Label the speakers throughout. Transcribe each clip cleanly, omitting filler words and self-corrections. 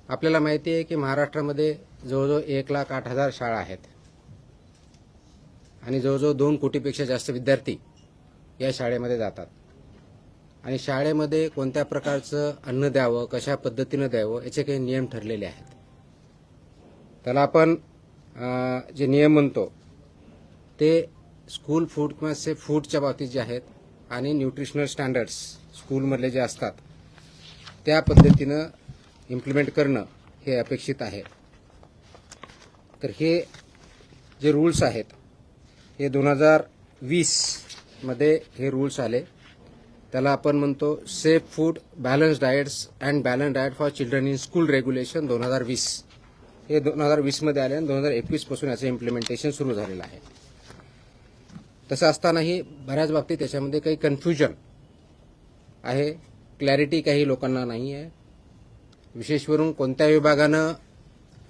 Speaker 1: आपल्याला माहिती आहे की महाराष्ट्रामध्ये जवळजवळ 1,08,000 शाळा आहेत आणि जवळजवळ 2 कोटीपेक्षा जास्त विद्यार्थी या शाळेमध्ये जातात आणि शाळेमध्ये कोणत्या प्रकारचं अन्न द्यावं, कशा पद्धतीनं द्यावं याचे काही नियम ठरलेले आहेत. त्याला आपण जे नियम म्हणतो ते स्कूल फूड किंवा सेफ फूडच्या बाबतीत जे आहेत आणि न्यूट्रिशनल स्टँडर्ड्स स्कूलमधले जे असतात त्या पद्धतीनं इम्प्लिमेंट करणं हे अपेक्षित आहे. तर हे जे रूल्स आहेत हे 2020 मध्ये हे रूल्स आले. त्याला आपण म्हणतो safe food balance diets and balance diet for children in school regulation 2020. हे 2020 मध्ये आले आणि 2021 पासून याचं इम्प्लिमेंटेशन सुरू झालेलं आहे. तसं असतानाही बऱ्याच बाबतीत त्याच्यामध्ये काही कन्फ्युजन आहे, क्लॅरिटी काही लोकांना नाही आहे. विशेषवरून कोणत्या विभागानं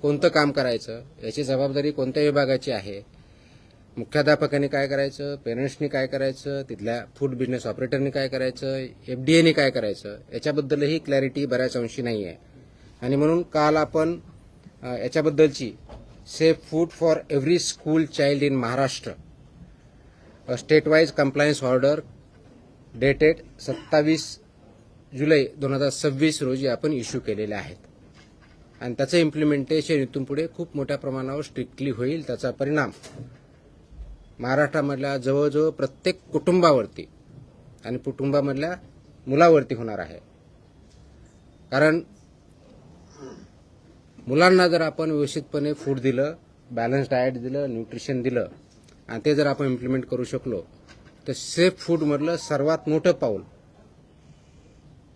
Speaker 1: कोणतं काम करायचं याची जबाबदारी कोणत्या विभागाची आहे, मुख्याध्यापकांनी काय करायचं, पेरेंट्सनी काय करायचं, तिथल्या फूड बिझनेस ऑपरेटरनी काय करायचं, एफडीएनी काय करायचं याच्याबद्दलही क्लॅरिटी बऱ्याच अंशी नाही आहे. आणि म्हणून काल आपण याच्याबद्दलची safe food for every school child in Maharashtra state wise compliance order dated 27 जुलै 2026 रोजी आपण इश्यू केलेले आहेत आणि त्याचं इम्प्लिमेंटेशन इथून पुढे खूप मोठ्या प्रमाणावर स्ट्रिक्टली होईल. त्याचा परिणाम महाराष्ट्रामधल्या जवळजवळ प्रत्येक कुटुंबावरती आणि कुटुंबामधल्या मुलावरती होणार आहे. कारण मुलांना जर आपण व्यवस्थितपणे फूड दिलं, बॅलन्स डाएट दिलं, न्यूट्रिशन दिलं आणि ते जर आपण इम्प्लिमेंट करू शकलो तर सेफ फूडमधलं सर्वात मोठं पाऊल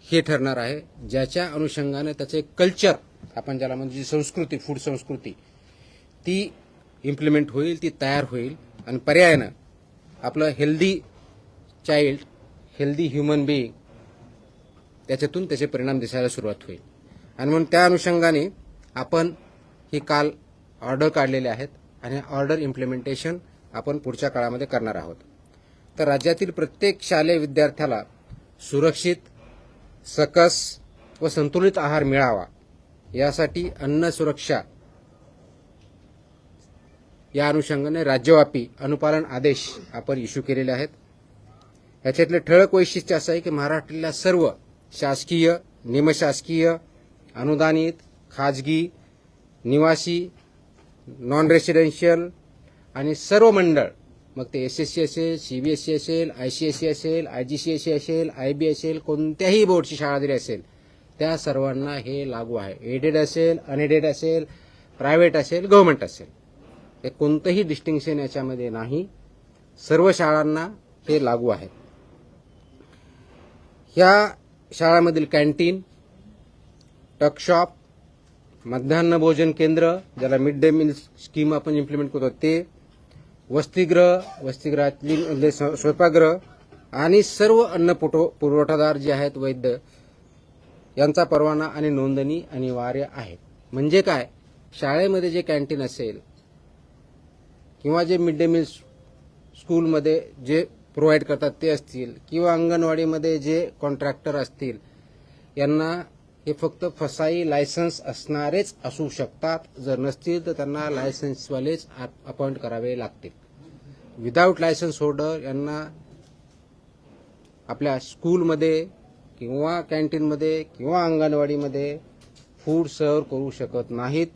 Speaker 1: हे ठरणार आहे, ज्याच्या अनुषंगाने त्याचं एक कल्चर आपण ज्याला म्हणजे जी संस्कृती फूड संस्कृती ती इम्प्लिमेंट होईल, ती तयार होईल आणि पर्यायानं आपलं healthy child, healthy human being त्याच्यातून त्याचे परिणाम दिसायला सुरुवात होईल. आणि म्हणून त्या अनुषंगाने आपण ही काल ऑर्डर काढलेले आहेत आणि ऑर्डर इम्प्लिमेंटेशन आपण पुढच्या काळामध्ये करणार आहोत. तर राज्यातील प्रत्येक शालेय विद्यार्थ्याला सुरक्षित, सकस व संतुलित आहार मिळावा यासाठी अन्न सुरक्षा या अनुषंगाने राज्यव्यापी अनुपालन आदेश आपण इश्यू केलेले आहेत. याच्यातले ठळक वैशिष्ट्य असं आहे की महाराष्ट्रातल्या सर्व शासकीय, निमशासकीय, अनुदानित, खाजगी, निवासी, नॉन रेसिडेन्शियल आणि सर्व मंडळ, मग ते एसएससी असेल, सीबीएसई असेल, आयसीएसई असेल, आयजीसीएसई असेल, आयबी असेल, कोणत्याही बोर्डची शाळा जरी असेल त्या सर्वांना हे लागू आहे. एडेड असेल, अनएडेड असेल, प्रायव्हेट असेल, गव्हर्नमेंट असेल, हे कोणतंही डिस्टिंक्शन याच्यामध्ये नाही. सर्व शाळांना हे लागू आहे. ह्या शाळांमधील कॅन्टीन, टकशॉप, मध्यान्ह भोजन केंद्र ज्याला मिड डे मील स्कीम आपण इम्प्लिमेंट करतो ते, वसतिगृहातले स्वयंपाकगृह आणि सर्व अन्न पुरवठादार जे आहेत वैद्य यांचा परवाना आणि नोंदणी अनिवार्य आहे. म्हणजे काय, शाळेमध्ये जे कॅन्टीन असेल किंवा जे मिड डे मील स्कूलमध्ये जे प्रोव्हाइड करतात ते असतील किंवा अंगणवाडीमध्ये जे कॉन्ट्रॅक्टर असतील यांना हे फक्त फसाई लायसन्स असणारेच असू शकतात. जर नसतील तर त्यांना लायसन्सवालेच अपॉइंट करावे लागतील. विदाऊट लायसन्स होल्डर यांना आपल्या स्कूलमध्ये किंवा कॅन्टीनमध्ये किंवा अंगणवाडीमध्ये फूड सर्व्ह करू शकत नाहीत,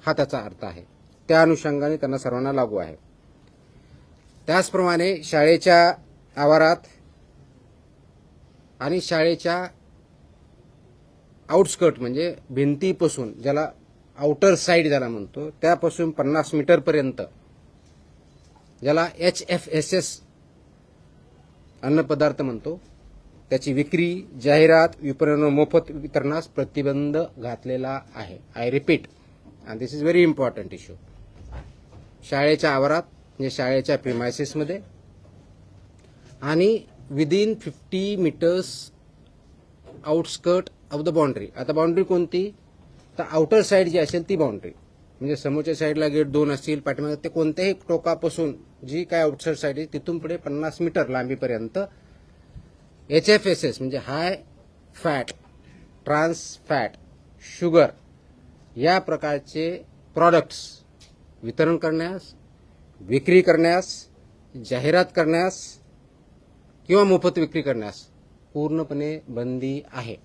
Speaker 1: हा त्याचा अर्थ आहे. त्या अनुषंगाने त्यांना सर्वांना लागू आहे. त्याचप्रमाणे शाळेच्या आवारात आणि शाळेच्या आउटस्कर्ट म्हणजे भिंतीपासून ज्याला आउटर साइड ज्याला म्हणतो त्यापासून 50 मीटरपर्यंत ज्याला HFSS अन्नपदार्थ म्हणतो त्याची विक्री, जाहिरात, विपणन व मोफत वितरणास प्रतिबंध घातलेला आहे. I repeat, and this is very important issue. शाळेच्या आवारात म्हणजे शाळेच्या प्रिमायसेसमध्ये आणि within 50 metres outskirt of the boundary. आता बाउंड्री कोणती, तर आउटर साइड जी असेल ती बाउंड्री म्हणजे समोरच्या साईडला गेट 2 असतील, पाठीमागे ते कोणत्याही टोकापासून जी काय आउटसाइड साईड आहे तिथून पुढे 50 मीटर लांबीपर्यंत HFSS म्हणजे high fat, trans fat sugar या प्रकारचे प्रॉडक्ट्स वितरण करण्यास, विक्री करण्यास, जाहिरात करण्यास किंवा मोफत विक्री करण्यास पूर्णपणे बंदी आहे.